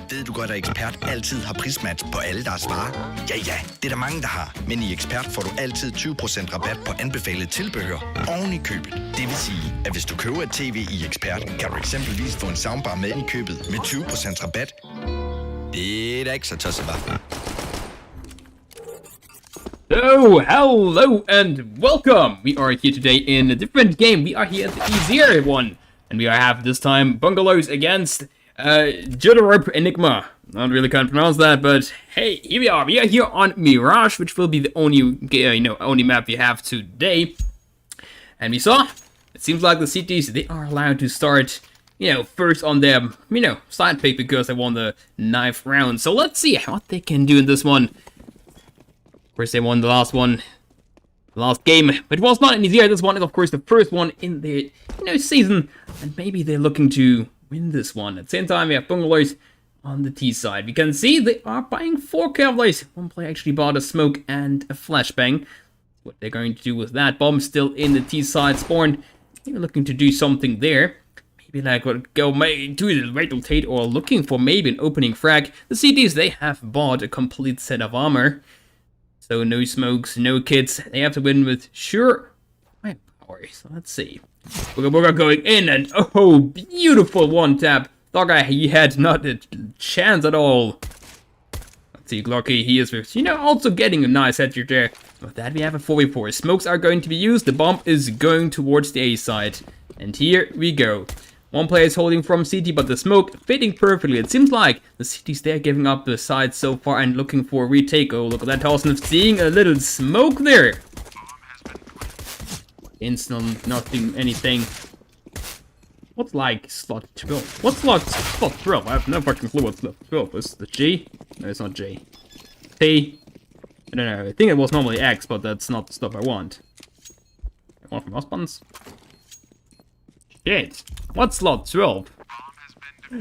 Ved du godt, at Ekspert altid har prismatch på alle deres varer? Ja, det er der mange, der har. Men i Ekspert får du altid 20% rabat på anbefalet tilbehør oven i købet. Det vil sige, at hvis du køber et tv i Ekspert, kan du eksempelvis få en soundbar med i købet med 20% rabat. Det er da ikke så tosset, hva'? So, hello and welcome! We are here today in a different game. We are here at the easier one. And we have this time bungalows against Jyderup Enigma. Not really can't pronounce that, but hey, here we are. We are here on Mirage, which will be the only, only map we have today. And we saw, it seems like the cities, they are allowed to start, first on their, side pick because they won the 9th round. So let's see what they can do in this one. Of course, they won the last one. Last game, but it was not an easier. This one is of course the first one in the season, and maybe they're looking to win this one. At the same time, we have bungalows on the T side. We can see they are buying 4 cavaliers. One player actually bought a smoke and a flashbang. What they're going to do with that bomb still in the T side spawn. They're looking to do something there. Maybe like go to the rotate or looking for maybe an opening frag. The CDs, they have bought a complete set of armor. So no smokes, no kits. They have to win with sure firepower. So let's see. We're going in and oh, beautiful one tap. Thought he had not a chance at all. Let's see, Glocky, he is also getting a nice headshot there. With that, we have a 4v4. Smokes are going to be used. The bomb is going towards the A side. And here we go. One player is holding from CT, but the smoke fitting perfectly. It seems like the CT's there giving up the side so far and looking for a retake. Oh, look at that, Tolson seeing a little smoke there. Instant, nothing, anything. What's like slot 12? What's like slot 12? I have no fucking clue what's slot 12 is. The G? No, it's not J. T? I don't know. I think it was normally X, but that's not the stuff I want. I want from mouse buttons. Shit. What's slot 12?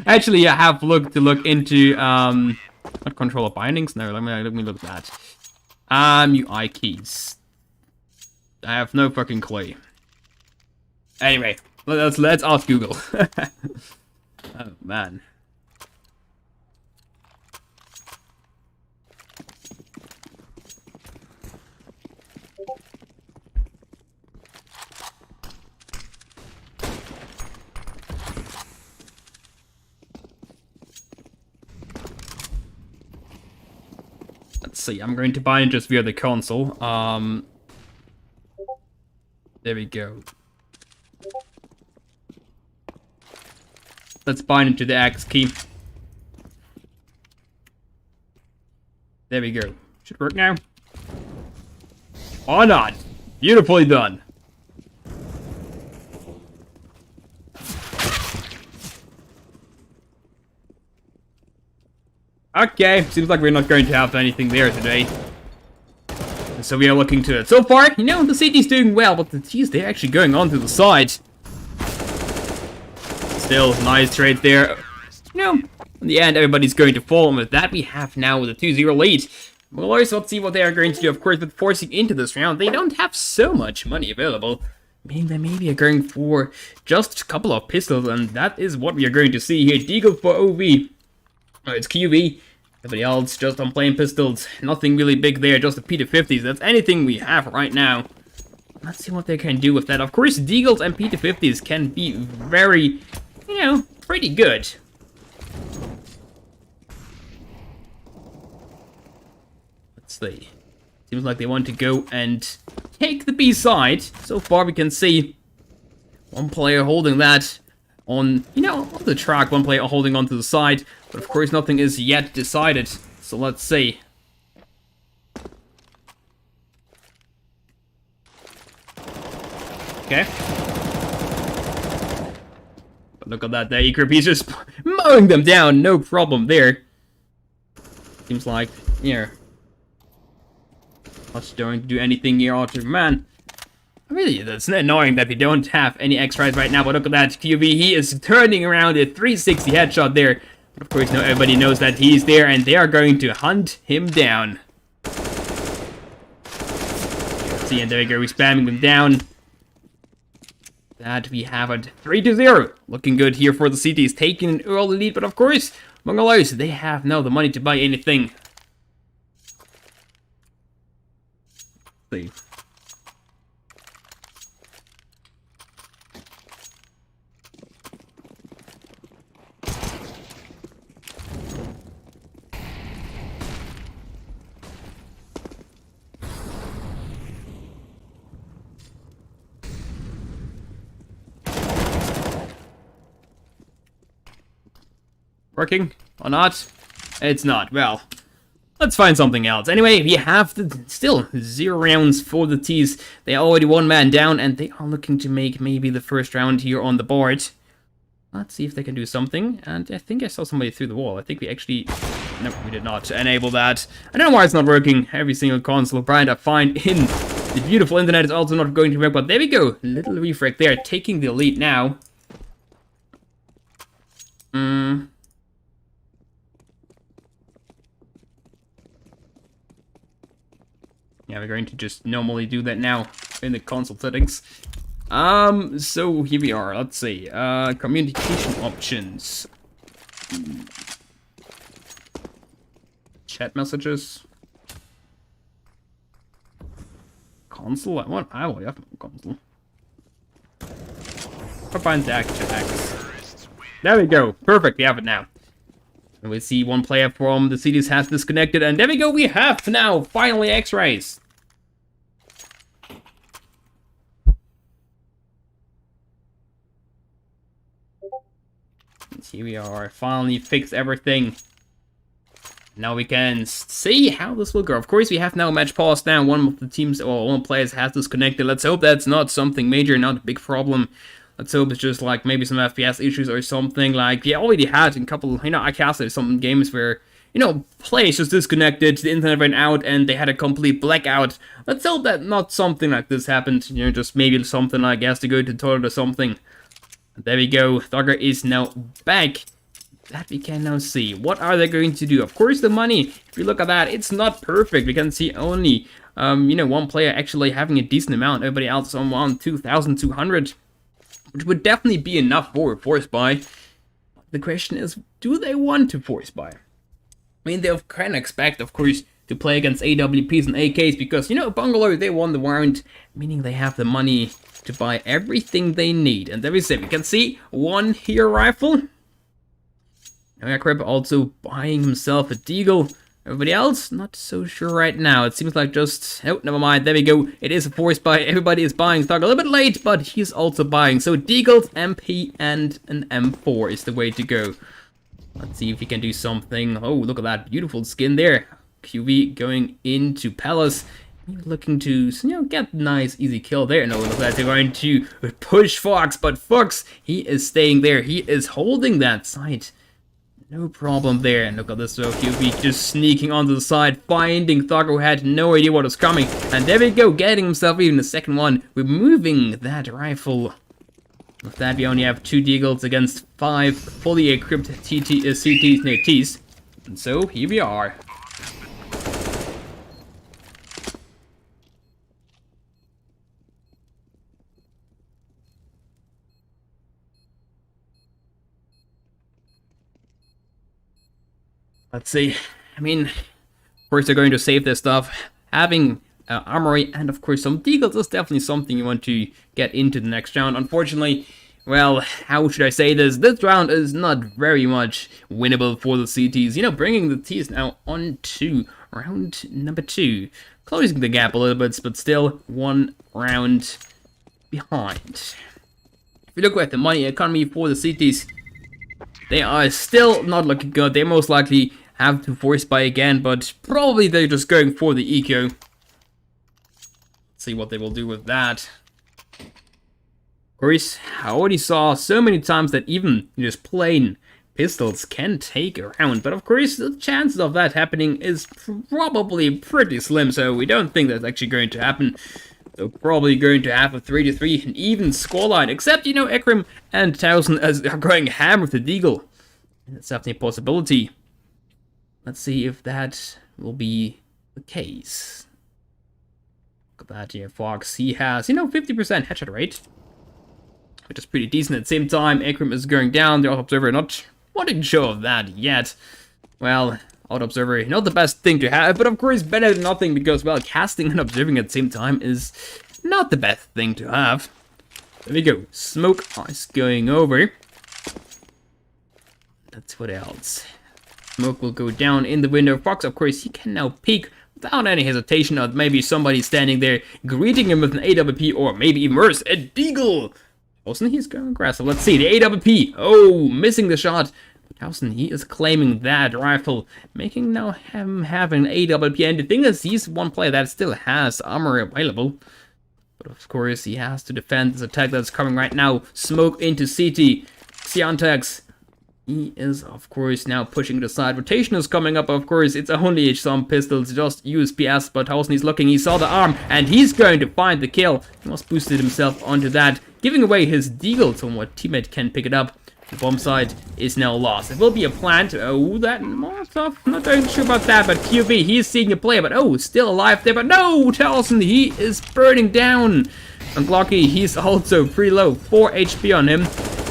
Actually, I have looked into not controller bindings. No, let me look at that. UI keys. I have no fucking clue. Anyway, let's ask Google. Oh man. Let's see, I'm going to bind just via the console. There we go. Let's bind into the X key. There we go. Should work now. Or not. Beautifully done. Okay, seems like we're not going to have anything there today. So we are looking to it. So far, the CT's doing well, but the T's, they're actually going on to the side. Still, nice trade there. In the end, everybody's going to fall, and with that, we have now the 2-0 lead. Well, also, let's see what they are going to do. Of course, with forcing into this round, they don't have so much money available. Meaning they maybe are going for just a couple of pistols, and that is what we are going to see here. Deagle for OV. Oh, it's QV. Everybody else just on plain pistols. Nothing really big there, just the P250s. That's anything we have right now. Let's see what they can do with that. Of course, Deagles and P250s can be very, pretty good. Let's see. Seems like they want to go and take the B side. So far, we can see one player holding that on, on the track, one player holding onto the side, but of course nothing is yet decided, so let's see. Okay. But look at that, the Eager piece just mowing them down, no problem there. Seems like, not going to do anything here, Archer, man. Really, that's annoying that we don't have any X-Rays right now, but look at that, QB, he is turning around a 360 headshot there. But of course, everybody knows that he's there, and they are going to hunt him down. See, and there we go, we're spamming them down. That we have a 3-0. Looking good here for the CTs, taking an early lead, but of course, Bungalows, they have now the money to buy anything. Let's see. Working or not? It's not. Well, let's find something else. Anyway, we have still 0 rounds for the T's. They already 1 man down, and they are looking to make maybe the first round here on the board. Let's see if they can do something. And I think I saw somebody through the wall. I think we actually... No, we did not enable that. I don't know why it's not working. Every single console brand I find in the beautiful internet is also not going to work. But there we go. Little refrag there, taking the lead now. Yeah, we're going to just normally do that now in the console settings. So here we are. Let's see. Communication options. Chat messages. Console? I will have console. Combine tags. There we go. Perfect. We have it now. And we see one player from the cities has disconnected, and there we go, we have now finally X-rays. And here we are, finally fixed everything. Now we can see how this will go. Of course, we have now a match paused now. One of the teams, or one players has disconnected. Let's hope that's not something major, not a big problem. Let's hope it's just like maybe some FPS issues or something. Like we already had in a couple, I casted some games where, players just disconnected, the internet went out, and they had a complete blackout. Let's hope that not something like this happened. Just maybe something like has to go to the toilet or something. There we go. Thugger is now back. That we can now see. What are they going to do? Of course, the money. If you look at that, it's not perfect. We can see only, one player actually having a decent amount. Everybody else on around 2,200. Which would definitely be enough for a force buy. The question is, do they want to force buy? I mean, they kind of expect, of course, to play against AWPs and AKs because, Bungalow, they won the round, meaning they have the money to buy everything they need. And there we see, we can see one here rifle. Aircraft also buying himself a Deagle. Everybody else, not so sure right now. It seems like just... Oh, never mind. There we go. It is a force buy. Everybody is buying Thug a little bit late, but he's also buying. So Deagles, MP, and an M4 is the way to go. Let's see if he can do something. Oh, look at that beautiful skin there. QV going into Palace. Looking to, get a nice, easy kill there. No, look at that. They're going to push Fox, but Fox, he is staying there. He is holding that site. No problem there. And look at this, though. QB just sneaking onto the side, finding Thugger, who had no idea what was coming. And there we go, getting himself even the second one, removing that rifle. With that, we only have 2 Deagles against 5 fully equipped CTs, no, Ts. And so, here we are. Let's see. I mean, of course they're going to save their stuff. Having armory and of course some Deagles is definitely something you want to get into the next round. Unfortunately, well, how should I say this? This round is not very much winnable for the CTs. Bringing the Ts now on to round number 2. Closing the gap a little bit, but still 1 round behind. If you look at the money economy for the CTs, they are still not looking good. They most likely have to force buy again, but probably they're just going for the eco. Let's see what they will do with that. Of course, I already saw so many times that even just plain pistols can take a round, but of course the chances of that happening is probably pretty slim, so we don't think that's actually going to happen. So probably going to have a 3-3, an even scoreline, except, Ekrim and Towson are going ham with the Deagle. That's definitely a possibility. Let's see if that will be the case. Look at that here, Fox. He has, 50% headshot rate, which is pretty decent. At the same time, Ekrim is going down, the observer not wanting to show off that yet. Well, Auto Observer, not the best thing to have, but of course better than nothing because, well, casting and observing at the same time is not the best thing to have. There we go. Smoke is going over. That's what else. Smoke will go down in the window. Fox, of course, he can now peek without any hesitation of maybe somebody standing there greeting him with an AWP or maybe even worse, a deagle. Towson, he's going aggressive. Let's see, the AWP. Oh, missing the shot. Towson, he is claiming that rifle, making now him have an AWP. And the thing is, he's one player that still has armor available. But of course, he has to defend this attack that's coming right now. Smoke into CT. Xiantax. He is, of course, now pushing the side. Rotation is coming up, of course. It's only some pistols, just USPS. But Towson, he's looking. He saw the arm, and he's going to find the kill. He must boosted himself onto that, giving away his deagle so what teammate can pick it up. The bomb site is now lost. It will be a plant. Oh, that Molotov. Not very sure about that, but QB, he's seeing a player, but oh, still alive there. But no, Towson, he is burning down. And Glocky, he's also pretty low. 4 HP on him.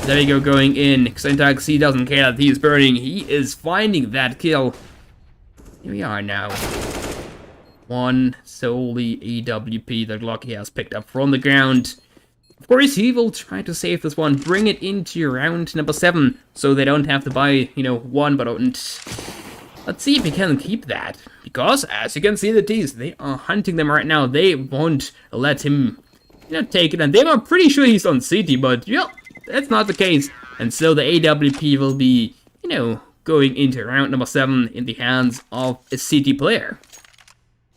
There we go, going in. Xentax, he doesn't care that he's burning. He is finding that kill. Here we are now. One solely AWP that Glocky has picked up from the ground. Of course, he will try to save this one, bring it into round number 7, so they don't have to buy, one, but let's see if he can keep that. Because, as you can see, the T's, they are hunting them right now. They won't let him, take it, and they are pretty sure he's on CT, but, yeah, that's not the case. And so the AWP will be, going into round number 7 in the hands of a CT player.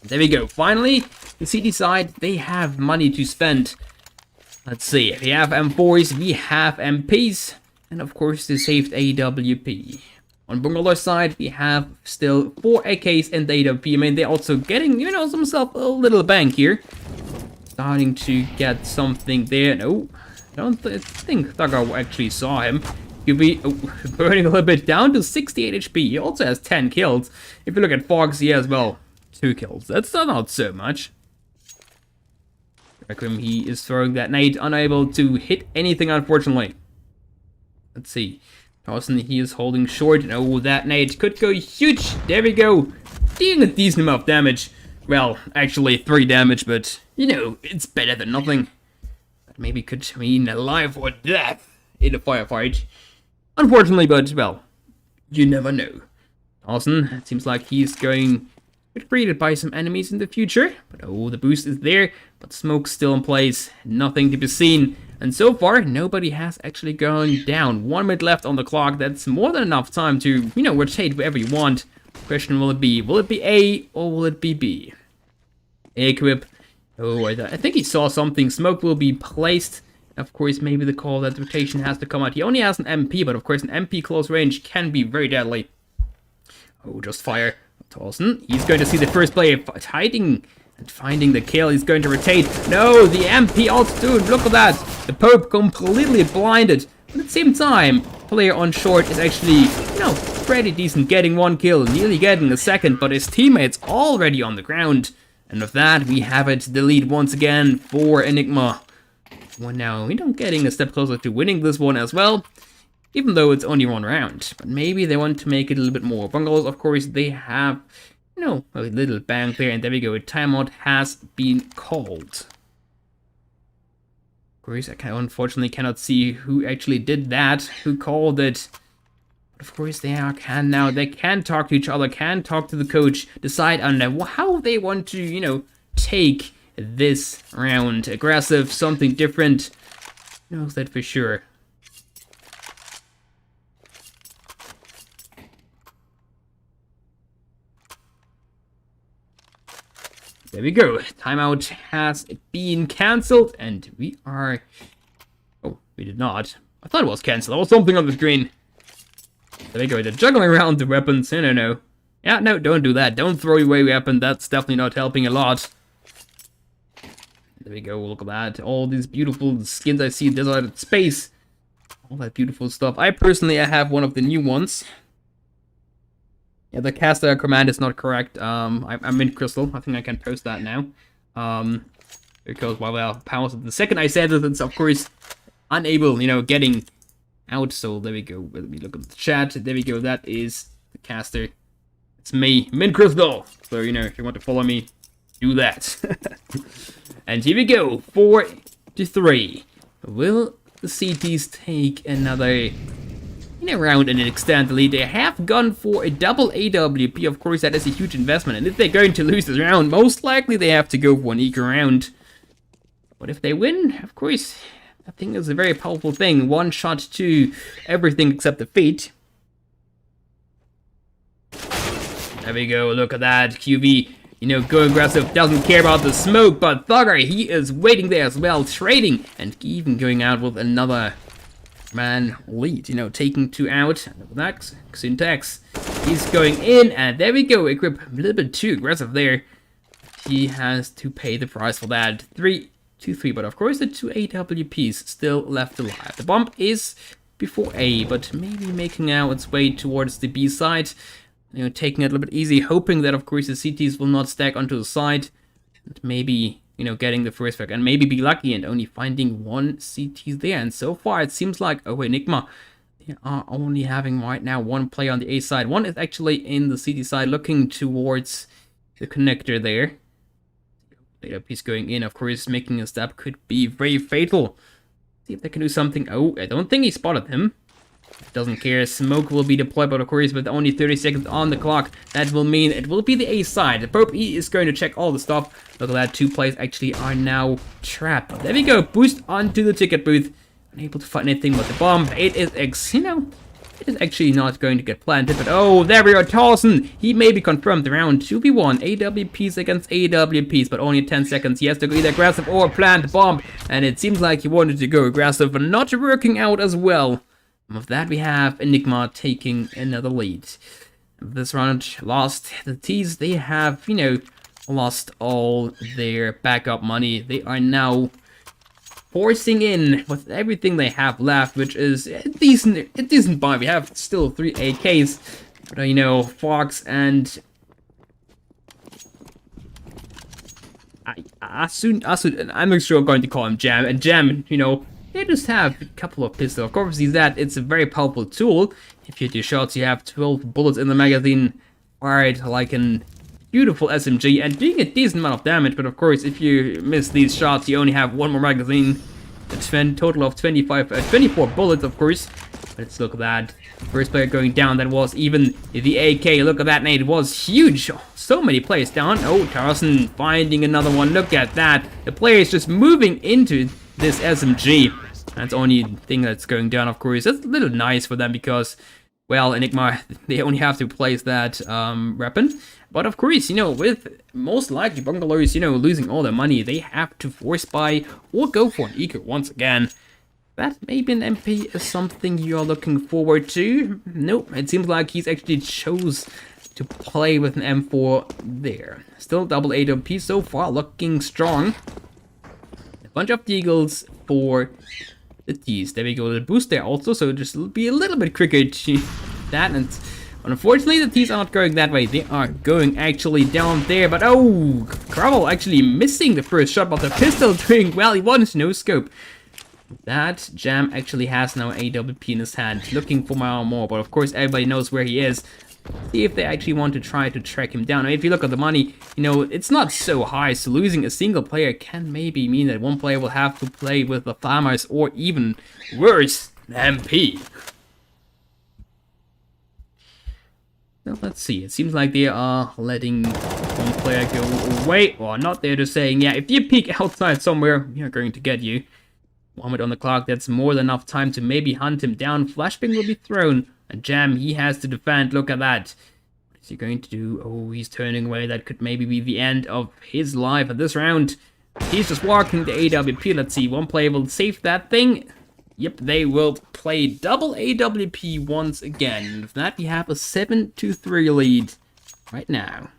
There we go. Finally, the CT side, they have money to spend. Let's see, we have M4s, we have MPs, and of course the saved AWP. On Bungalow side, we have still 4 AKs and the AWP. I mean, they're also getting, themselves a little bank here. Starting to get something there. No, I don't think Thugger actually saw him. He'll be burning a little bit down to 68 HP. He also has 10 kills. If you look at Fox, he has, well, 2 kills. That's not so much. Requiem, he is throwing that nade, unable to hit anything, unfortunately. Let's see. Towson, he is holding short. Oh, that nade could go huge. There we go. Dealing a decent amount of damage. Well, actually 3 damage, but, it's better than nothing. That maybe could mean life or death in a firefight. Unfortunately, but, well, you never know. Towson, it seems like he's going greeted by some enemies in the future, but oh, the boost is there, but smoke's still in place, nothing to be seen, and so far nobody has actually gone down. 1 minute left on the clock. That's more than enough time to rotate wherever you want. Question, will it be A or will it be B? Equip. Oh, I think he saw something. Smoke will be placed. Of course, maybe the call that rotation has to come out. He only has an MP, but of course an MP close range can be very deadly. Oh, just fire. Towson, he's going to see the first player hiding and finding the kill. He's going to rotate. No, the MP altitude, look at that. The Pope completely blinded. But at the same time, player on short is actually, pretty decent, getting 1 kill, nearly getting a second, but his teammate's already on the ground. And with that, we have it, the lead once again for Enigma. Well, now, getting a step closer to winning this one as well. Even though it's only 1 round. But maybe they want to make it a little bit more. Bungalows, of course, they have, a little bank there. And there we go. A timeout has been called. Of course, I unfortunately cannot see who actually did that. Who called it. But of course, they can now. They can talk to each other. Can talk to the coach. Decide on how they want to, take this round. Aggressive, something different. Knows that for sure. There we go. Timeout has been cancelled, and we are... Oh, we did not. I thought it was cancelled. There was something on the screen. There we go. They're juggling around the weapons. No. Yeah, no, don't do that. Don't throw away your weapon. That's definitely not helping a lot. There we go. Look at that. All these beautiful skins I see. Deserted space. All that beautiful stuff. I have one of the new ones. Yeah, the caster command is not correct. I'm in Crystal. I think I can post that now. Because, well, powers. The second I said it, it's of course unable, getting out. So there we go. Let me look at the chat. There we go. That is the caster. It's me, Mint Crystal. So, you know, if you want to follow me, do that. And here we go. 4-3. Will the CTs take another round and extend the lead? They have gone for a double AWP. Of course, that is a huge investment. And if they're going to lose this round, most likely they have to go for an eco round. But if they win, of course, I think it's a very powerful thing. One shot to everything except the feet. There we go. Look at that. QV, going aggressive. Doesn't care about the smoke. But Thugger, he is waiting there as well. Trading. And even going out with another man lead. Taking 2 out. That's Syntax. He's going in. And there we go. Equip a little bit too aggressive there. He has to pay the price for that. 3-2-3. But of course, the 2 AWPs still left alive. The bomb is before A. But maybe making out its way towards the B side. Taking it a little bit easy, hoping that, of course, the CTs will not stack onto the side. And maybe, getting the first frag. And maybe be lucky and only finding 1 CT there. And so far, it seems like, Enigma, they are only having right now 1 player on the A side. 1 is actually in the CT side, looking towards the connector there. Later piece going in, of course, making a step could be very fatal. See if they can do something. Oh, I don't think he spotted him. Doesn't care. Smoke will be deployed, but of course, with only 30 seconds on the clock, that will mean it will be the A side. The Pope E is going to check all the stuff. Look at that. 2 players actually are now trapped. There we go. Boost onto the ticket booth. Unable to find anything but the bomb. It is it is actually not going to get planted, but oh, there we are. Towson. He may be confirmed around 2v1. AWPs against AWPs, but only 10 seconds. He has to go either aggressive or plant the bomb, and it seems like he wanted to go aggressive, but not working out as well. With that, we have Enigma taking another lead. This round lost. The T's, they have, lost all their backup money. They are now forcing in with everything they have left, which is a decent buy. We have still 3 AKs, but Fox and Asun, I'm not sure I'm going to call him Jam, and Jam, they just have a couple of pistols. Of course, it's a very powerful tool. If you hit your shots, you have 12 bullets in the magazine, fired like a beautiful SMG, and doing a decent amount of damage. But of course, if you miss these shots, you only have 1 more magazine. It's a total of 24 bullets, of course. But let's look at that. First player going down, that was even the AK. Look at that nade, it was huge. So many players down. Oh, Carlson finding another one. Look at that. The player is just moving into this SMG. That's the only thing that's going down, of course. That's a little nice for them because, well, Enigma, they only have to place that weapon. But of course, with most likely Bungalows, losing all their money, they have to force buy or go for an eco once again. That maybe an MP is something you're looking forward to. Nope, it seems like he's actually chose to play with an M4 there. Still double AWP so far, looking strong. A bunch of deagles for the T's. There we go, the boost there also, so just be a little bit quicker to that. And unfortunately, the T's are not going that way. They are going actually down there. But oh, Kravel actually missing the first shot, but the pistol doing well. He wants no scope. That Jam actually has now AWP in his hand, looking for more. But of course, everybody knows where he is. See if they actually want to try to track him down. I mean, if you look at the money, it's not so high. So losing a single player can maybe mean that one player will have to play with the farmers, or even worse, MP. Well, let's see. It seems like they are letting one player go away, or not. They're just saying, yeah, if you peek outside somewhere, we are going to get you. 1 minute on the clock, that's more than enough time to maybe hunt him down. Flashbang will be thrown, and Jam, he has to defend. Look at that. What is he going to do? Oh, he's turning away. That could maybe be the end of his life at this round. He's just walking the AWP. Let's see, one player will save that thing. Yep, they will play double AWP once again. And with that, we have a 7-3 lead right now.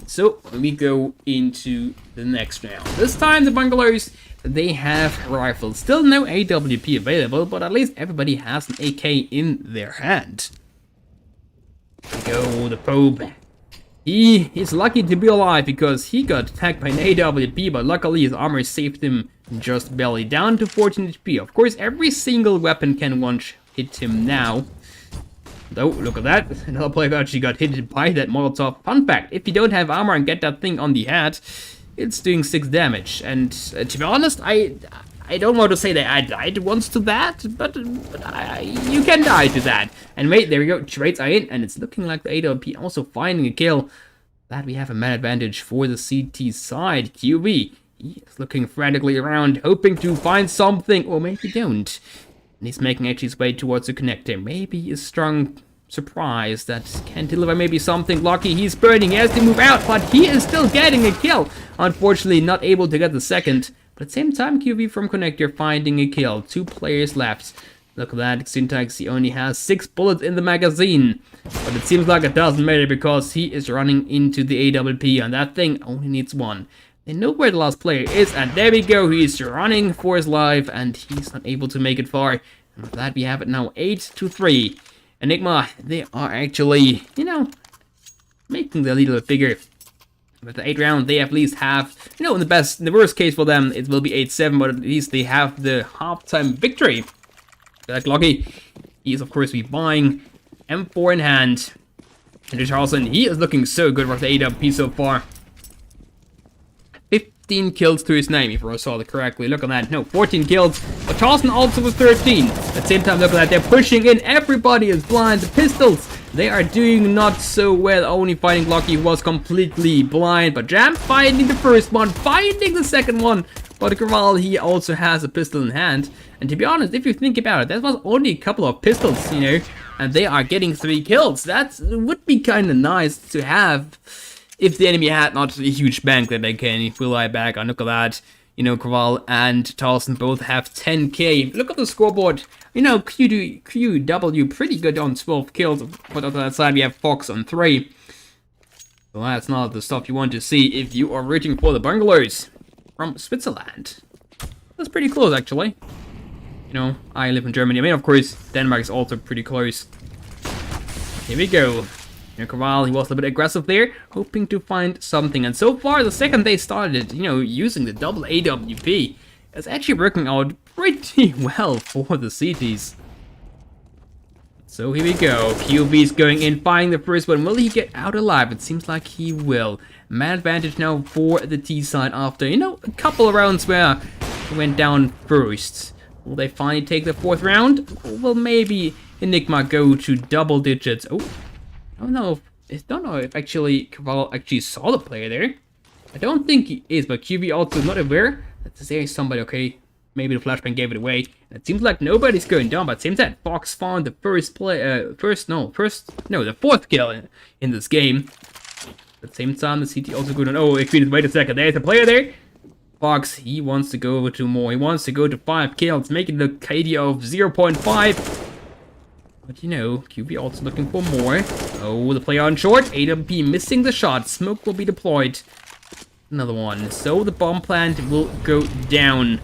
So we go into the next round. This time the Bungalows, they have rifles. Still no AWP available, but at least everybody has an AK in their hand. There we go, the Pope. He is lucky to be alive because he got attacked by an AWP, but luckily his armor saved him just barely, down to 14 HP. Of course, every single weapon can one-hit him now. Though, look at that, another player actually got hit by that Molotov. Fun fact, if you don't have armor and get that thing on the head, it's doing 6 damage. And to be honest, I don't want to say that I died once to that, but you can die to that. And wait, there we go, trades are in, and it's looking like the AWP also finding a kill. That we have a man advantage for the CT side. QB, he is looking frantically around, hoping to find something, or maybe don't. And he's making actually his way towards the connector. Maybe a strong surprise that can deliver maybe something lucky. He's burning, he has to move out, but he is still getting a kill. Unfortunately, not able to get the second. But at the same time, QB from connector finding a kill. 2 players left. Look at that, Syntax, he only has 6 bullets in the magazine. But it seems like it doesn't matter because he is running into the AWP, and that thing only needs 1. They know where the last player is, and there we go, he's running for his life, and he's not able to make it far. And with that, we have it now 8-3. Enigma, they are actually, you know, making the lead a little bigger. With the 8th round, they at least have, you know, in the worst case for them, it will be 8-7, but at least they have the halftime victory. That lucky, he is of course be buying M4 in hand. And Charleston, he is looking so good with the AWP so far. 15 kills to his name, if I saw it correctly. Look at that. No, 14 kills. But Charleston also was 13. At the same time, look at that. They're pushing in. Everybody is blind. The pistols, they are doing not so well. Only finding Lucky was completely blind. But Jam finding the first one, finding the second one. But Kral, he also has a pistol in hand. And to be honest, if you think about it, that was only a couple of pistols, you know. And they are getting 3 kills. That would be kind of nice to have if the enemy had not a huge bank that they can rely back on. Look at that. You know, Kral and Tarleton both have 10k. Look at the scoreboard. You know, QW pretty good on 12 kills. But on that side, we have Fox on 3. So that's not the stuff you want to see if you are rooting for the bungalows from Switzerland. That's pretty close, actually. You know, I live in Germany. I mean, of course, Denmark is also pretty close. Here we go. You know, Kral, he was a bit aggressive there, hoping to find something. And so far, the second they started, you know, using the double AWP, it's actually working out pretty well for the CTs. So here we go. QB's going in, finding the first one. Will he get out alive? It seems like he will. Man advantage now for the T side after, you know, a couple of rounds where he went down first. Will they finally take the 4th round? Or will maybe Enigma go to double digits? Oh, I don't know if actually Kral actually saw the player there. I don't think he is, but QB also is not aware that there is somebody. Okay, maybe the flashbang gave it away. And it seems like nobody's going down, but it seems that Fox found the the 4th kill in this game. At the same time, the CT also going on. Oh, wait a second, there's a player there. Fox, he wants to go to more. He wants to go to 5 kills, making the KD of 0.5. But you know, QB also looking for more. Oh, the player on short. AWP missing the shot. Smoke will be deployed. Another one. So the bomb plant will go down.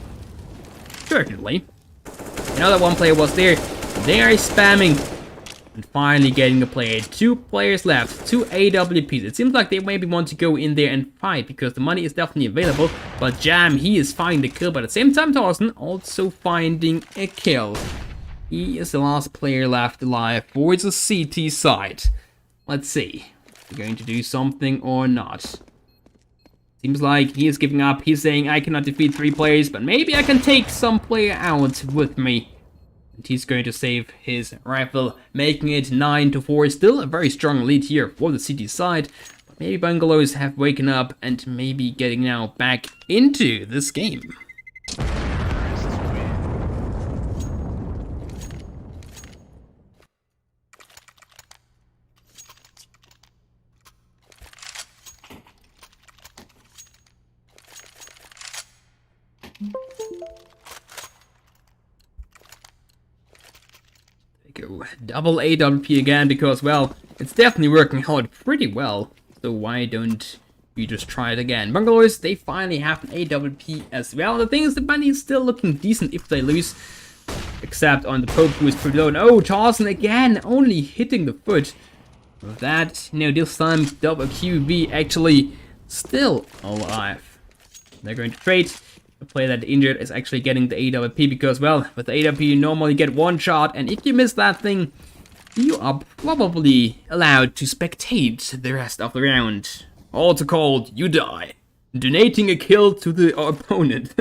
Certainly. Now that one player was there, they are spamming. And finally getting a player. 2 players left. 2 AWPs. It seems like they maybe want to go in there and fight because the money is definitely available. But Jam, he is finding the kill. But at the same time, Tarleton also finding a kill. He is the last player left alive for the CT side. Let's see. Is he going to do something or not? Seems like he is giving up. He's saying, I cannot defeat 3 players, but maybe I can take some player out with me. And he's going to save his rifle, making it 9-4. Still a very strong lead here for the CT side. But maybe Bungalows have waken up and maybe getting now back into this game. Go double AWP again because, well, it's definitely working out pretty well. So why don't you just try it again? Bungalows, they finally have an AWP as well. The thing is, the money is still looking decent if they lose. Except on the Pope, who is pretty low. And oh, Charleston again, only hitting the foot. With that, this time double QB actually still alive. They're going to trade. The player that injured is actually getting the AWP because, well, with the AWP you normally get one shot, and if you miss that thing, you are probably allowed to spectate the rest of the round. Also called, you die. Donating a kill to the opponent.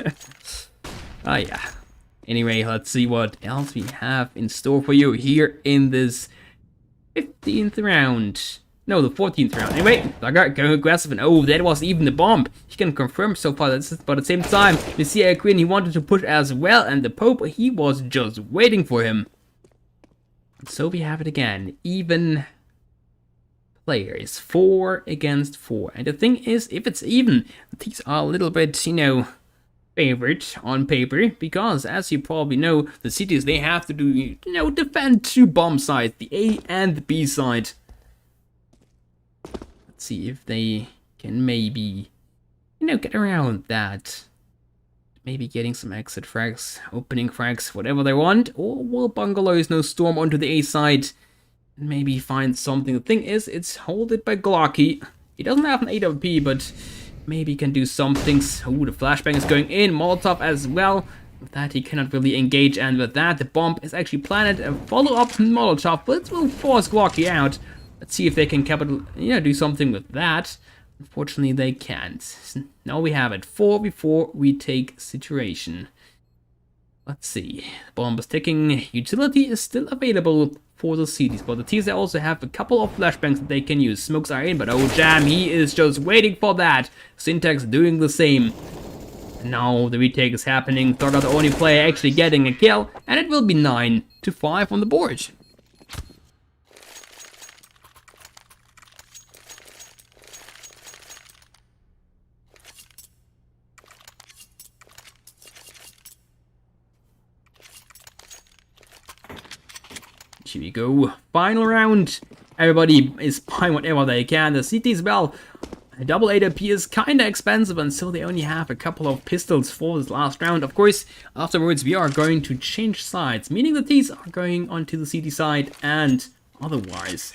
Yeah. Anyway, let's see what else we have in store for you here in this 15th round. No, the 14th round. Anyway, I got going aggressive, and oh, that was even the bomb. He can confirm so far, but at the same time, we see Aquila, he wanted to push as well, and the Pope, he was just waiting for him. So we have it again. Even players, 4 against 4. And the thing is, if it's even, these are a little bit, favored on paper, because as you probably know, the cities, they have to do, defend 2 bomb sides, the A and the B side. Let's see if they can maybe, get around that. Maybe getting some exit frags, opening frags, whatever they want. Or will Bungalows storm onto the A side and maybe find something? The thing is, it's holded by Glocky. He doesn't have an AWP, but maybe can do some things. Oh, the flashbang is going in. Molotov as well. With that, he cannot really engage. And with that, the bomb is actually planted. A follow-up Molotov, but it will force Glocky out. Let's see if they can do something with that. Unfortunately, they can't. Now we have it. 4 before we take situation. Let's see. Bomb is ticking. Utility is still available for the cities, but the teams, they also have a couple of flashbangs that they can use. Smokes are in, but oh, Jam, he is just waiting for that. Syntax doing the same. Now the retake is happening. Thought out the only player actually getting a kill, and it will be 9-5 on the board. Here we go. Final round. Everybody is buying whatever they can. The cities, well, a double AWP is kinda expensive, and so they only have a couple of pistols for this last round. Of course, afterwards we are going to change sides, meaning that these are going onto the city side and otherwise.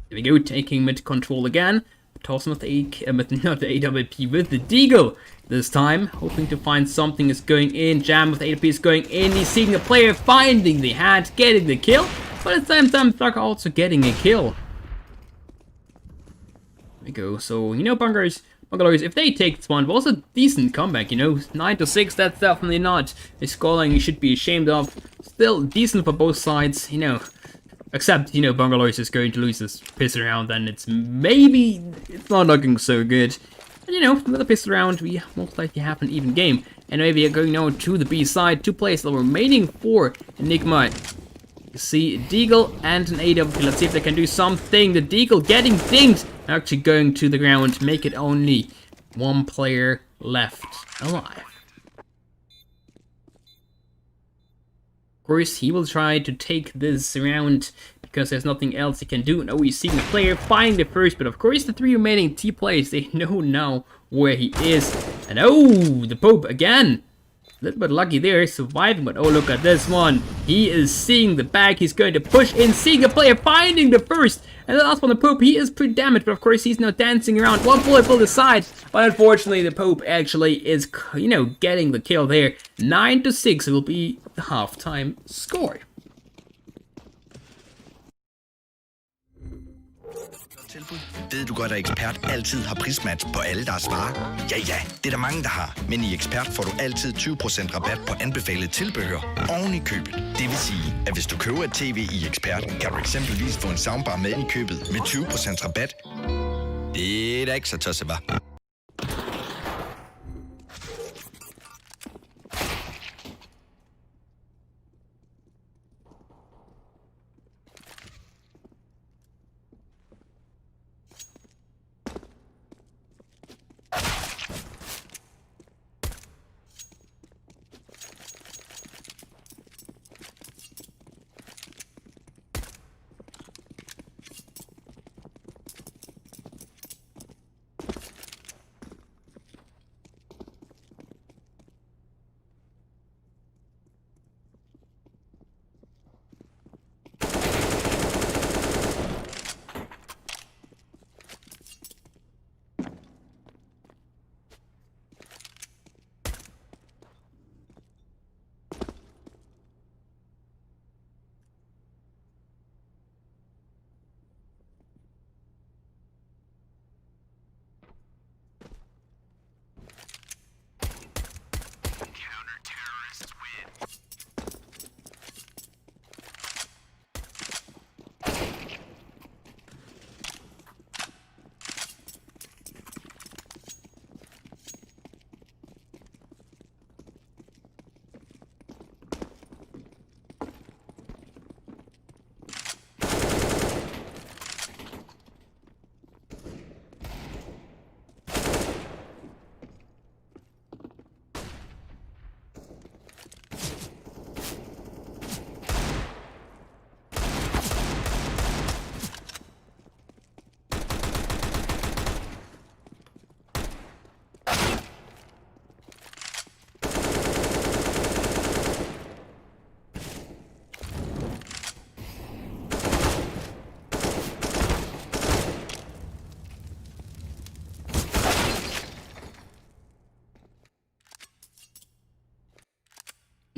Here we go, taking mid control again. Tossing with the not the AWP, with the Deagle. This time, hoping to find something is going in. Jam with the AWP is going in. He's seeing the player, finding the hat, getting the kill. But at the same time, Thug also getting a kill. There we go. So, Bungalows, if they take this one, it was a decent comeback, 9-6, that's definitely not a scoreline you should be ashamed of. Still decent for both sides, Except, Bungalows is going to lose this pistol round, then it's not looking so good. And, with a pistol round, we most likely have an even game. And maybe we're going now to the B side, 2 players still remaining for Enigma. You see Deagle and an AWP. Let's see if they can do something. The Deagle getting dinged. Actually going to the ground, make it only 1 player left alive. Of course, he will try to take this round because there's nothing else he can do. No, he's seeing the player, finding the first, but of course the 3 remaining T players, they know now where he is. And oh, the Pope again. A little bit lucky there, surviving, but oh, look at this one. He is seeing the back, he's going to push in, seeing a player, finding the first. And the last one, the Pope, he is pretty damaged, but of course he's now dancing around. 1 bullet will decide, but unfortunately the Pope actually is, getting the kill there. 9-6 will be the halftime score. Ved du godt, at Ekspert altid har prismatch på alle deres varer? Ja, det er der mange, der har. Men i Ekspert får du altid 20% rabat på anbefalet tilbehør oven i købet. Det vil sige, at hvis du køber et tv i Ekspert, kan du eksempelvis få en soundbar med i købet med 20% rabat. Det er da ikke så tosset, hva'?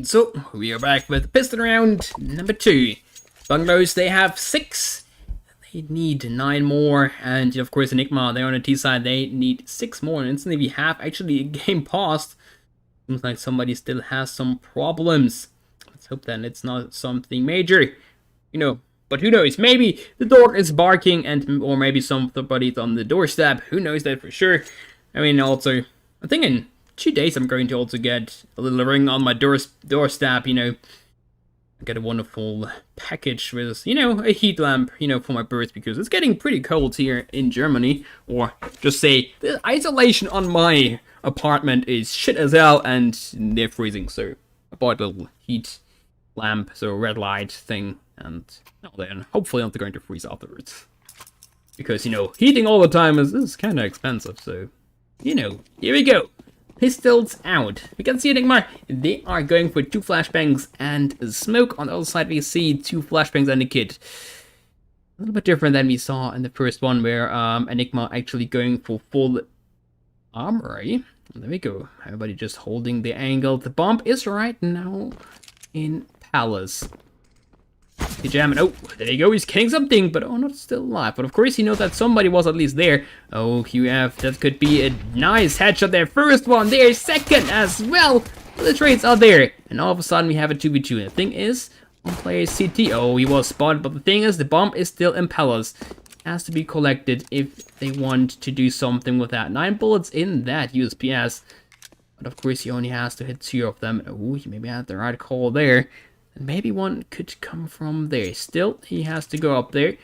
So, we are back with piston round number 2. Bungalows, they have 6. They need 9 more. And, of course, Enigma, they're on the T side. They need 6 more. And instantly, we have actually a game paused. Seems like somebody still has some problems. Let's hope that it's not something major. You know, but who knows? Maybe the dog is barking, or maybe somebody's on the doorstep. Who knows that for sure? I mean, also, I think in 2 days I'm going to also get a little ring on my doorstep, you know. I get a wonderful package with, you know, a heat lamp, you know, for my birds, because it's getting pretty cold here in Germany. Or just say, the isolation on my apartment is shit as hell, and they're freezing, so I bought a little heat lamp, so red light thing, and then hopefully I'm not going to freeze afterwards. Because, you know, heating all the time is kind of expensive, so, you know, here we go. Pistols out. We can see Enigma. They are going for 2 flashbangs and smoke. On the other side, we see 2 flashbangs and a kit. A little bit different than we saw in the first one, where Enigma actually going for full armory. There we go. Everybody just holding the angle. The bomb is right now in Palace. The jamming. Oh, there you go. He's killing something, but oh, not still alive. But of course, he knows that somebody was at least there. Oh, QF, that could be a nice headshot there. First one there, second as well. The trades are there, and all of a sudden we have a 2v2. And the thing is, one player CT. Oh, he was spotted, but the thing is, the bomb is still in Palace. It has to be collected if they want to do something with that. 9 bullets in that USPS, but of course, he only has to hit 2 of them. Oh, he maybe had the right call there. And maybe one could come from there. Still, he has to go up there.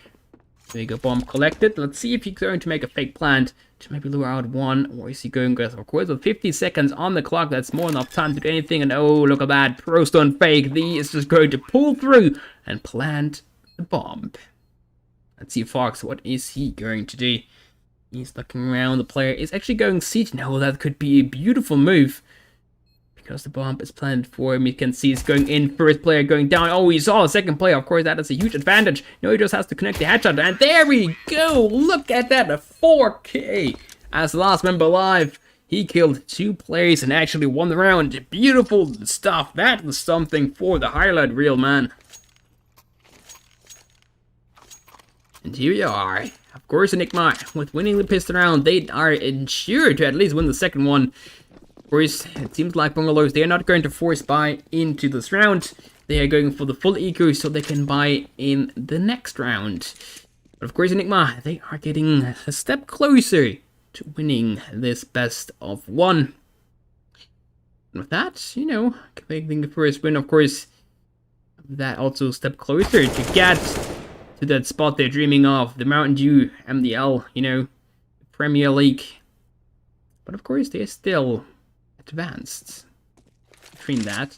There you go, bomb collected. Let's see if he's going to make a fake plant to maybe lure out one. Or is he going with, of course, with 50 seconds on the clock. That's more than enough time to do anything. And oh, look at that. Pro-stone fake. He is just going to pull through and plant the bomb. Let's see, Fox. What is he going to do? He's looking around. The player is actually going siege. No, that could be a beautiful move. Because the bomb is planted for him. You can see he's going in. First player going down. Oh, he saw a second player. Of course, that is a huge advantage. No, he just has to connect the headshot. And there we go. Look at that. A 4K. As the last member alive, he killed 2 players and actually won the round. Beautiful stuff. That was something for the highlight reel, man. And here we are. Of course, Enigma, with winning the piston round, they are ensured to at least win the second one. Of course, it seems like Bungalows, they are not going to force buy into this round. They are going for the full eco so they can buy in the next round. But of course, Enigma, they are getting a step closer to winning this best of 1. And with that, you know, collecting the first win, of course, that also a step closer to get to that spot they're dreaming of, the Mountain Dew MDL, you know, Premier League. But of course, they're still advanced between that.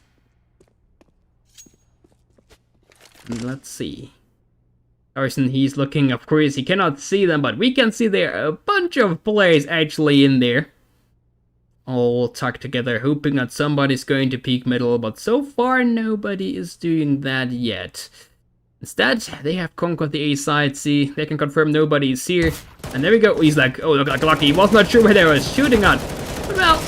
And let's see. Carson, he's looking, of course, he cannot see them, but we can see there are a bunch of players actually in there. All tucked together, hoping that somebody's going to peek middle, but so far nobody is doing that yet. Instead, they have conquered the A side. See, they can confirm nobody is here. And there we go. He's like, oh, look like lucky. He was not sure where they were shooting at. But well,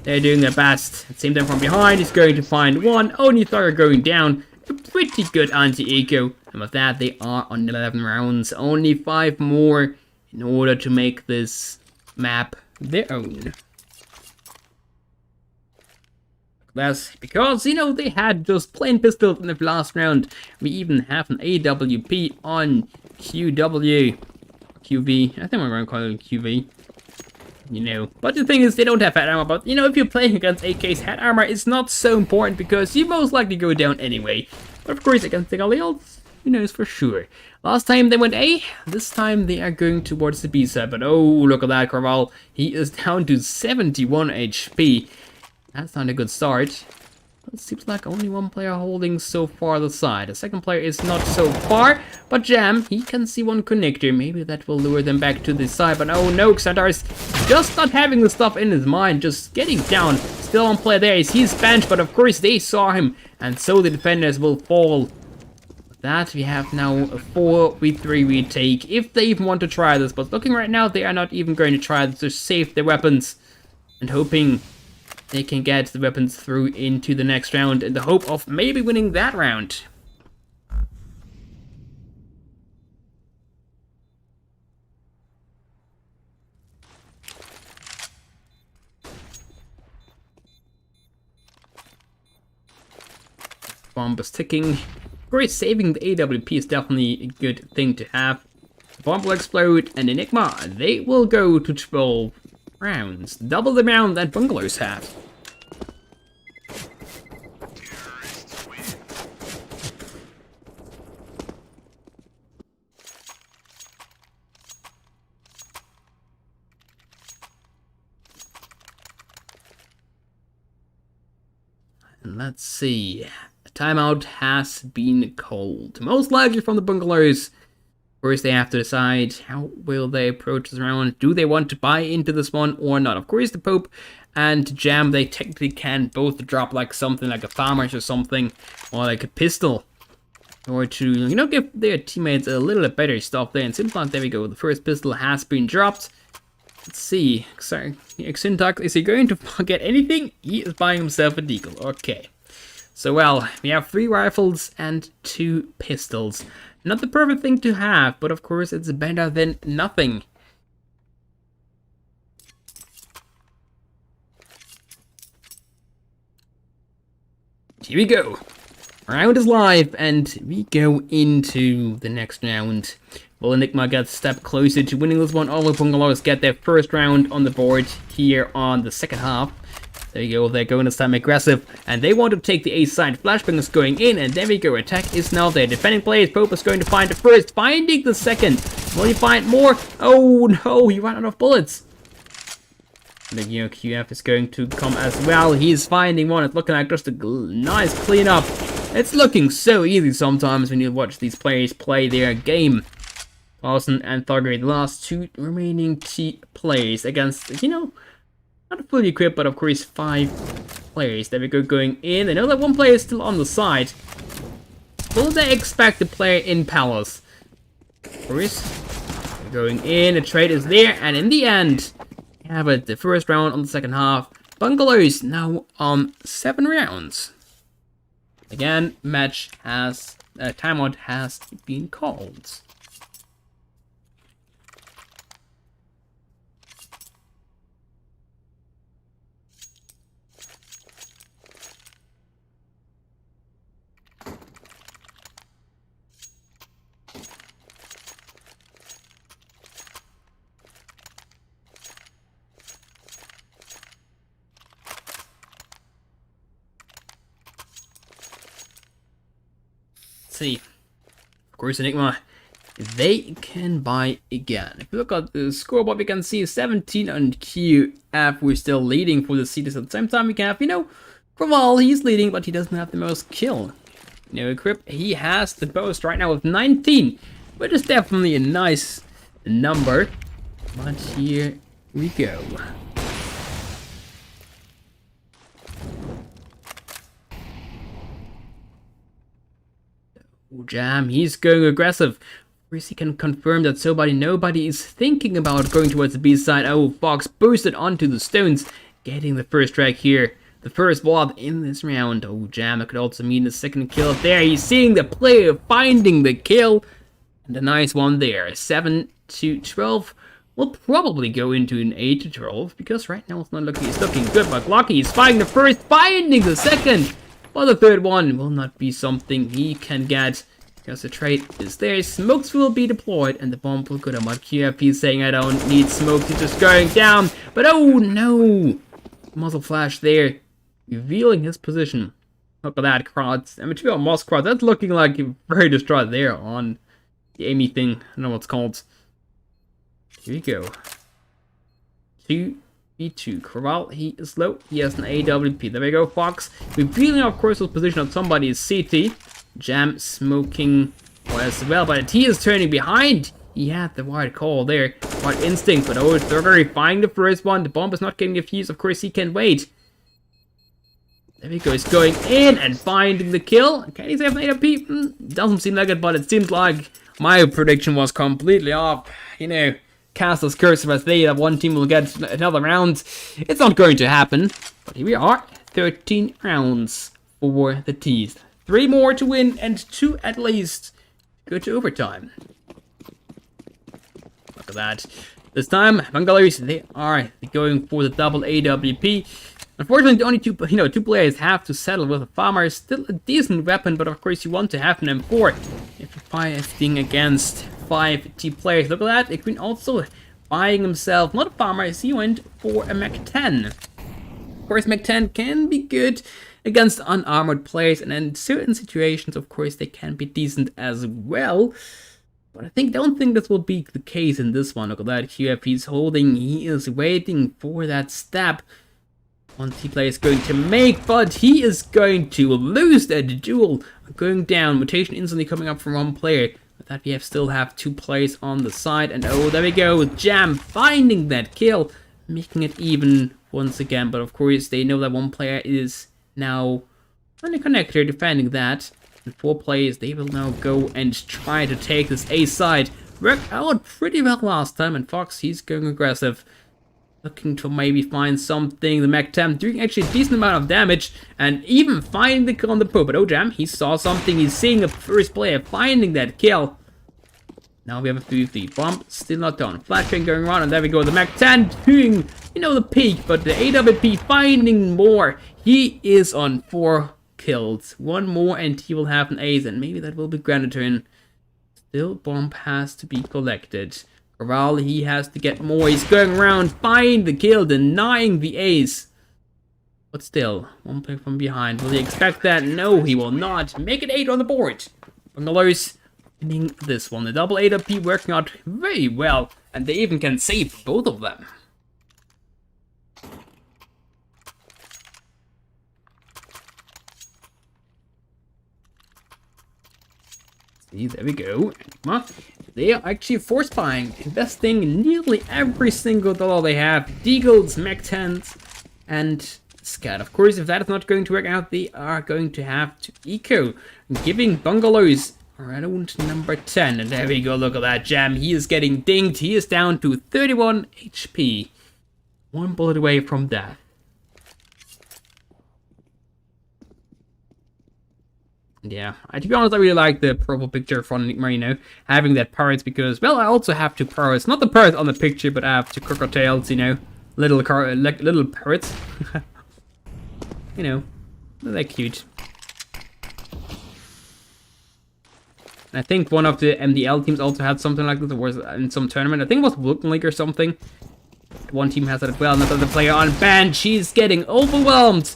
they're doing their best. It seemed them from behind. He's going to find one. Only Thugger going down. A pretty good anti-eco. And with that, they are on 11 rounds. Only 5 more in order to make this map their own. That's because, you know, they had just plain pistols in the last round. We even have an AWP on QW. QV. I think we're going to call it QV. You know. But the thing is, they don't have head armor. But, you know, if you're playing against AK's head armor, it's not so important because you most likely go down anyway. But of course, against the Galils, who knows for sure. Last time they went A, this time they are going towards the B side. But oh, look at that, Carval. He is down to 71 HP. That's not a good start. It seems like only one player holding so far the side. The second player is not so far, but Jam, he can see one connector. Maybe that will lure them back to the side, but oh no, Xandar's just not having the stuff in his mind, just getting down. Still on play there, he's benched, but of course they saw him, and so the defenders will fall. With that, we have now a 4v3 retake, if they even want to try this, but looking right now, they are not even going to try this, just save their weapons, and hoping they can get the weapons through into the next round in the hope of maybe winning that round. Bomb is ticking. Of course, saving the AWP is definitely a good thing to have. The bomb will explode, and Enigma, they will go to 12 rounds. Double the amount that Bungalows have. And let's see. Timeout has been called. Most likely from the Bungalows. First, they have to decide how will they approach this round. Do they want to buy into this one or not? Of course, the Pope and Jam, they technically can both drop like something like a Farmers or something, or like a pistol, or to, you know, give their teammates a little bit better stuff there. And seems like, there we go, the first pistol has been dropped. Let's see. Sorry, Syntax, is he going to get anything? He is buying himself a deagle. Okay. So, well, we have 3 rifles and 2 pistols. Not the perfect thing to have, but of course it's better than nothing. Here we go. Round is live, and we go into the next round. Will Enigma get a step closer to winning this one? All the Bungalows get their first round on the board here on the second half. There you go, they're going this time aggressive, and they want to take the A side. Flashbang is going in, and there we go, attack is now there. Defending players, Pope is going to find the first, finding the second. Will he find more? Oh no, he ran out of bullets. The QF is going to come as well. He's finding one. It's looking like just a nice cleanup. It's looking so easy sometimes when you watch these players play their game. Lawson and Thuggery, the last 2 remaining players against, you know, not fully equipped, but of course 5 players. There we go, going in. I know that one player is still on the side. Will they expect the player in Palace? Of course, going in, a trade is there, and in the end, we have it, the first round on the second half. Bungalows now on 7 rounds. Again, match has, timeout has been called. See, of course, Enigma, they can buy again. If you look at the scoreboard, we can see 17 on QF. We're still leading for the Cetus. At the same time, we can have, you know, Kraval, he's leading, but he doesn't have the most kill. You know, equip, he has the most right now with 19, which is definitely a nice number. But here we go. Jam, he's going aggressive. Of course, he can confirm that nobody is thinking about going towards the B side. Oh, Fox boosted onto the stones, getting the first strike here. The first blood in this round. Oh, Jam, it could also mean the second kill there. He's seeing the player finding the kill. And a nice one there. 7 to 12. We'll probably go into an 8 to 12, because right now it's not looking, it's looking good. But Lucky is finding the first, finding the second. Well, the third one will not be something he can get, because the trade is there. Smokes will be deployed, and the bomb will go down. But QF is saying, I don't need smokes, he's just going down. But oh no! Muzzle flash there, revealing his position. Look at that, Crowds. Amateur Moss Crowd, that's looking like very distraught there on the Amy thing. I don't know what it's called. Here we go. 2v2. Kraval, he is low. He has an AWP. There we go, Fox. Revealing, of course, his position on somebody's CT. Jam smoking as well, but he is turning behind. He had the wide call there. Wide instinct, but oh, Thuggery finding the first one. The bomb is not getting defused. Of course, he can wait. There we go. He's going in and finding the kill. Can he save an AWP? Doesn't seem like it, but it seems like my prediction was completely off. You know, Castle's Curse as that one team will get another round. It's not going to happen. But here we are. 13 rounds for the T's. 3 more to win and 2 at least go to overtime. Look at that. This time, Bungalows, they are going for the double AWP. Unfortunately, the only two players have to settle with a farmer. Still a decent weapon, but of course you want to have an M4 if you're fighting against 5 T players. Look at that. The Queen also buying himself, not a farmer, he went for a Mach 10. Of course, Mach 10 can be good against unarmored players, and in certain situations, of course, they can be decent as well. But I don't think this will be the case in this one. Look at that. QF, he's holding, he is waiting for that stab. One T player is going to make, but he is going to lose that duel. Going down, mutation instantly coming up from one player. With that, we still have 2 players on the side, and oh, there we go. Jam finding that kill, making it even once again. But of course, they know that one player is now on the connector defending that. And 4 players, they will now go and try to take this A side. Worked out pretty well last time, and Fox, he's going aggressive. Looking to maybe find something. The Mach 10 doing actually a decent amount of damage, and even finding the kill on the Poe. But oh, Jam, he saw something. He's seeing the first player finding that kill. Now we have a 3v3. Bomb still not done. Flashbang going around, and there we go. The Mach 10 doing, the peak, but the AWP finding more. He is on 4 kills. 1 more, and he will have an ace, and maybe that will be granted to him. Still, bomb has to be collected. Epperal, he has to get more. He's going around, find the kill, denying the ace. But still, 1 player from behind. Will he expect that? No, he will not. Make it 8 on the board. Bungalows winning this one. The double AWP working out very well, and they even can save both of them. See, there we go. Enigma. They are actually force buying, investing nearly every single dollar they have. Deagles, Mach 10s, and Scat. Of course, if that is not going to work out, they are going to have to eco, giving Bungalows round number 10. And there we go, look at that Jam. He is getting dinged. He is down to 31 HP. 1 bullet away from death. Yeah, to be honest, I really like the purple picture from Enigma, having that parrots, because, well, I also have 2 parrots. Not the parrots on the picture, but I have 2 crocodiles, little parrots. They're cute. And I think one of the MDL teams also had something like this, or was in some tournament. I think it was Vulcan League or something. One team has that as well, another player on bench. She's getting overwhelmed.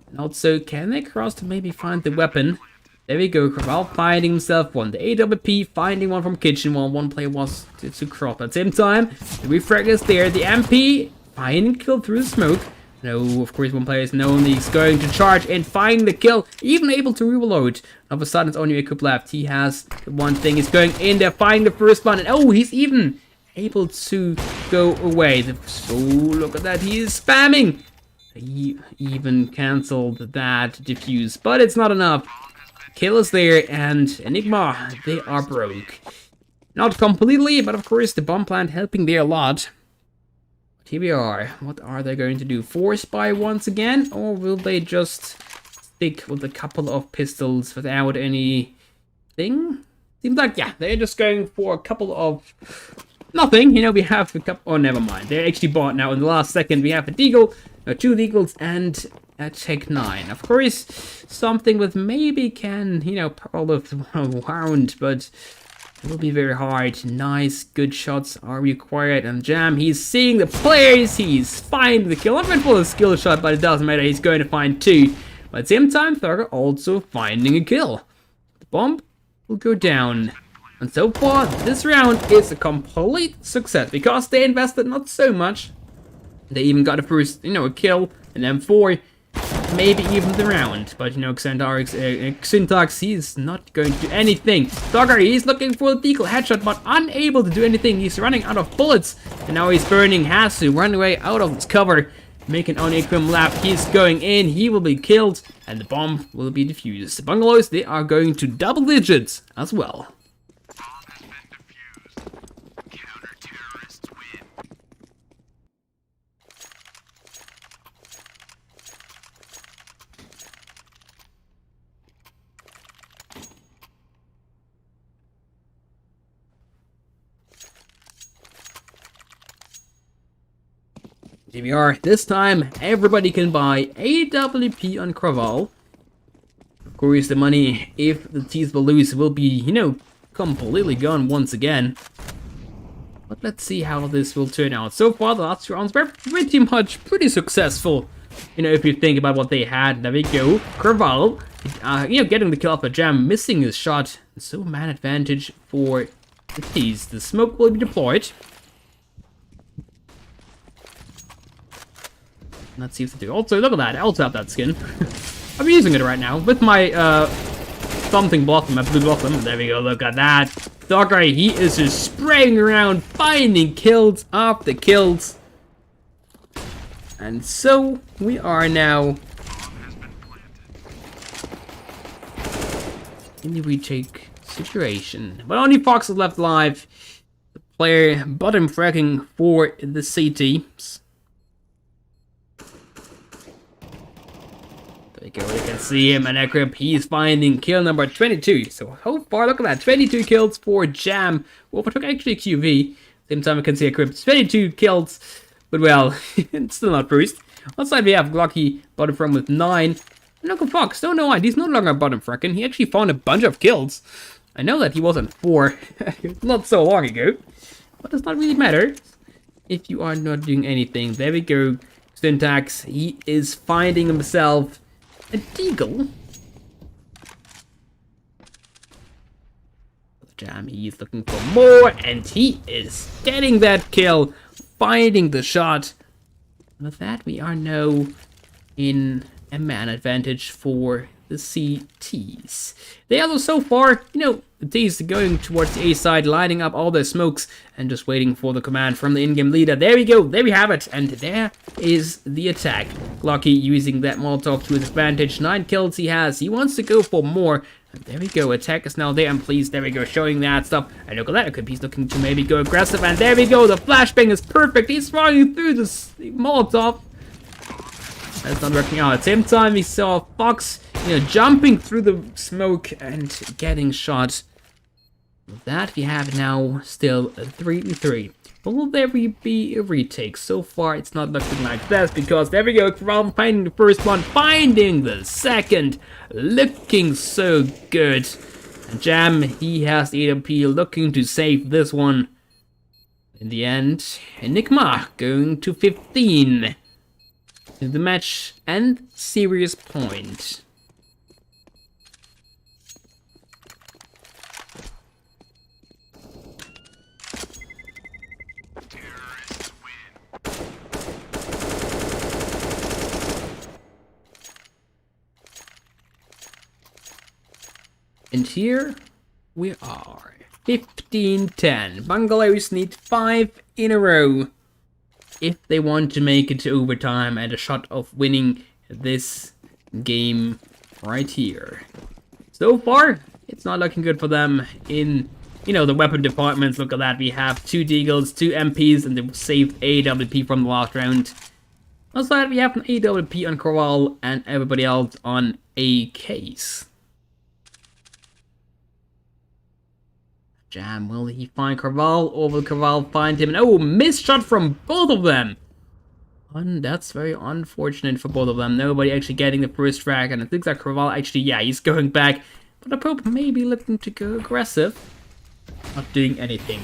And also, can they cross to maybe find the weapon? There we go, Epperal finding himself one. The AWP finding one from kitchen while 1 player was to crop. At the same time, the refrag is there. The MP finding kill through the smoke. No, of course, 1 player is known. He's going to charge and find the kill. Even able to reload. All of a sudden, it's only a coup left. He has the one thing. He's going in there, finding the first one. And oh, he's even able to go away. So, look at that. He is spamming. He even cancelled that defuse, but it's not enough. Kill is there, and Enigma, they are broke. Not completely, but of course the bomb plant helping there a lot. But here we are. What are they going to do? Force buy once again, or will they just stick with a couple of pistols without anything? Seems like, yeah, they're just going for a couple of nothing. We have a couple. Oh, never mind. They actually bought now in the last second. We have a Deagle, 2 Deagles, and a Tech 9. Of course, something with maybe can, pull off around, but it will be very hard. Nice, good shots are required. And Jam, he's seeing the players. He's finding the kill. I'm going for a skill shot, but it doesn't matter. He's going to find 2. But at the same time, Thugger also finding a kill. The bomb will go down. And so far, this round is a complete success because they invested not so much. They even got a first, a kill, an M4, maybe even the round. But, Syntax, he's not going to do anything. Dogger, he's looking for the deagle headshot, but unable to do anything. He's running out of bullets, and now he's burning, has to run away out of his cover. Making only Equim lap, he's going in, he will be killed, and the bomb will be defused. The Bungalows, they are going to double digits as well. Here we are. This time, everybody can buy AWP on Craval. Of course, the money, if the T's will lose, will be, you know, completely gone once again. But let's see how this will turn out. So far, the last 2 rounds were pretty successful. You know, if you think about what they had. There we go. Craval, you know, getting the kill off a Jam, missing his shot. So man advantage for the T's. The smoke will be deployed. Let's see if they do. Also, look at that. I also have that skin. I'm using it right now with my something blossom, my blue blossom. There we go. Look at that. Dogger, he is just spraying around, finding kills after kills. And so we are now in the retake situation. But only Fox is left alive. The player bottom fracking for the CTs. There we go, you can see him and Ekrip, he's finding kill number 22. So far, look at that, 22 kills for Jam. Well, for actually QV. Same time we can see Ekrip, 22 kills. But well, it's still not first. Outside we have Glocky bottom front with 9. And look at Fox, don't know why, he's no longer bottom fracking. He actually found a bunch of kills. I know that he wasn't 4 not so long ago. But does not really matter if you are not doing anything. There we go. Syntax, he is finding himself a deagle. Jam, he's looking for more, and he is getting that kill, finding the shot. With that, we are now in a man advantage for the CTs. They are so far, you know, the T's going towards the A side, lining up all their smokes and just waiting for the command from the in-game leader. There we go, there we have it, and there is the attack. Glocky using that Molotov to his advantage. 9 kills he has, he wants to go for more. And there we go, attack is now there, and please, there we go, showing that stuff. And look at that, he's looking to maybe go aggressive, and there we go, the flashbang is perfect. He's running through the Molotov. That's not working out. At the same time, we saw Fox, you know, jumping through the smoke and getting shot. With that, we have now still a 3v3. Will there be a retake? So far, it's not looking like that, because there we go, Epperal finding the first one, finding the second, looking so good. And Jam, he has the AWP, looking to save this one. In the end, Enigma going to 15. The match and series point. And here we are. 15-10. Bungalows need 5 in a row if they want to make it to overtime and a shot of winning this game right here. So far, it's not looking good for them in, you know, the weapon departments. Look at that, we have 2 Deagles, 2 MPs, and they saved AWP from the last round. Outside, we have an AWP on Corral and everybody else on AKs. Jam, will he find Craval, or will Craval find him? And oh, missed shot from both of them! And that's very unfortunate for both of them. Nobody actually getting the first frag, and it looks like Craval actually, yeah, he's going back. But the Pope may be looking to go aggressive. Not doing anything.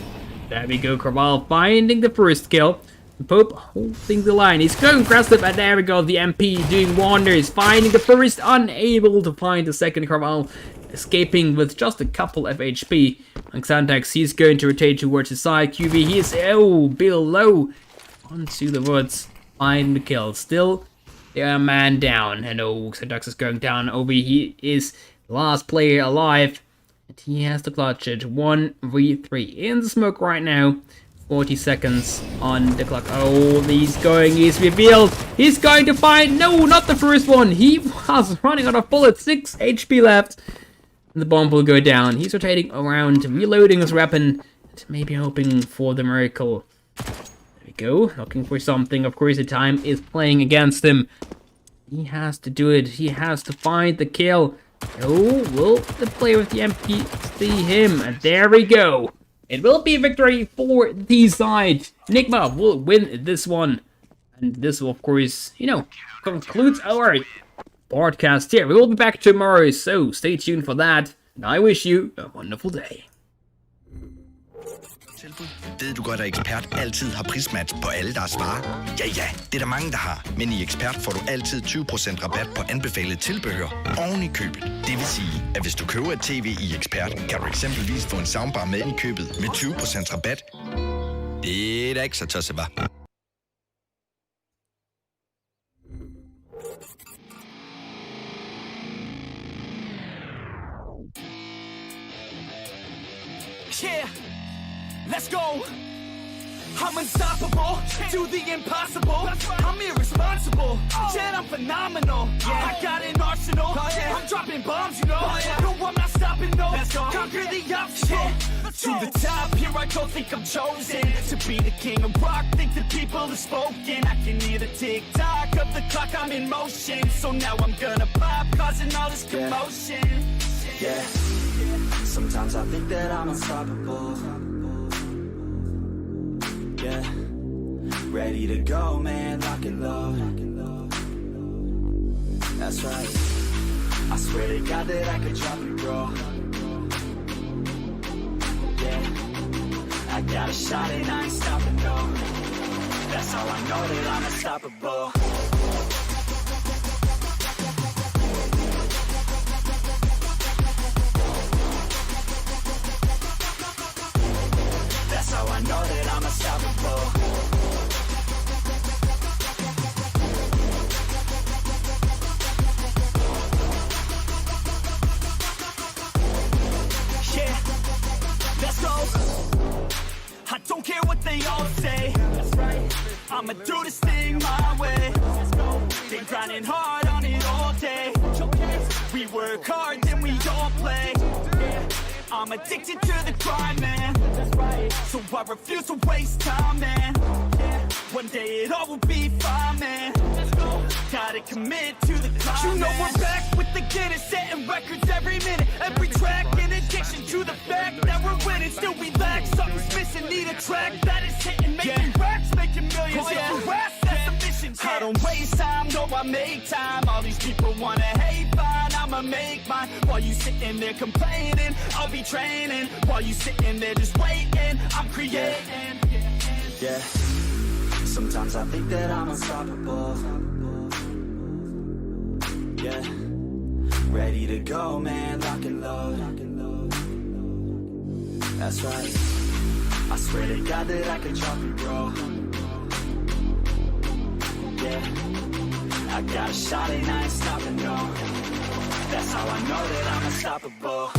There we go, Craval finding the first kill. The Pope holding the line. He's going aggressive, and there we go, the MP doing wonders. Finding the first, unable to find the second. Craval escaping with just a couple of HP. And Xantax, he's going to rotate towards the side. QB, he is below onto the woods. Find the kill. Still, they are a man down. And Xantax is going down. Obi, he is the last player alive. And he has to clutch it. 1v3 in the smoke right now. 40 seconds on the clock. Oh, he's revealed. He's going to find, no, not the first one. He was running out of bullets, 6 HP left. And the bomb will go down. He's rotating around, reloading his weapon, maybe hoping for the miracle. There we go, looking for something. Of course, the time is playing against him. He has to do it. He has to find the kill. Oh, will the player with the MP see him? And there we go. It will be a victory for the side. Enigma will win this one. And this will, of course, conclude our podcast here. We will be back tomorrow, so stay tuned for that. And I wish you a wonderful day. Ved du godt, at Ekspert altid har prismatch på alle deres varer? Ja, det er der mange, der har. Men i Ekspert får du altid 20% rabat på anbefalet tilbehør oven i købet. Det vil sige, at hvis du køber et tv i Ekspert, kan du eksempelvis få en soundbar med i købet med 20% rabat. Det er da ikke så tosset, hva'? Yeah, let's go. I'm unstoppable, do the impossible. I'm irresponsible, yet I'm phenomenal. I got an arsenal, I'm dropping bombs, No, I'm not stopping, no. Conquer the obstacle. To the top, here I go, think I'm chosen to be the king of rock, think the people have spoken. I can hear the tick-tock of the clock, I'm in motion. So now I'm gonna pop, causing all this commotion. Yeah, sometimes I think that I'm unstoppable. Yeah, ready to go, man, lock and load. That's right, I swear to God that I could drop you, bro. Yeah, I got a shot and I ain't stopping, no. That's how I know that I'm unstoppable. That's how I know that I'm unstoppable. Yeah, let's go. I don't care what they all say. That's right. I'ma do this thing my way. Let's go. Been grinding hard on it all day. We work hard, then we all play. I'm addicted to the grind, man. That's right. So I refuse to waste time, man. One day it all will be fine, man. Let's go. Gotta commit to the climb. You know we're back with the Guinness, setting records every minute, every track. In addiction to the fact that we're winning, still we lack something's missing. Need a track that is hitting, making racks, making millions. That's the mission. I don't waste time, no, I make time. All these people wanna hate, fine, I'ma make mine. While you sitting there complaining, I'll be training. While you sitting there just waiting, I'm creating. Yeah, sometimes I think that I'm unstoppable. Yeah, ready to go, man, lock and load. That's right, I swear to God that I could drop you, bro. Yeah, I got a shot and I ain't stopping, no. That's how I know that I'm unstoppable.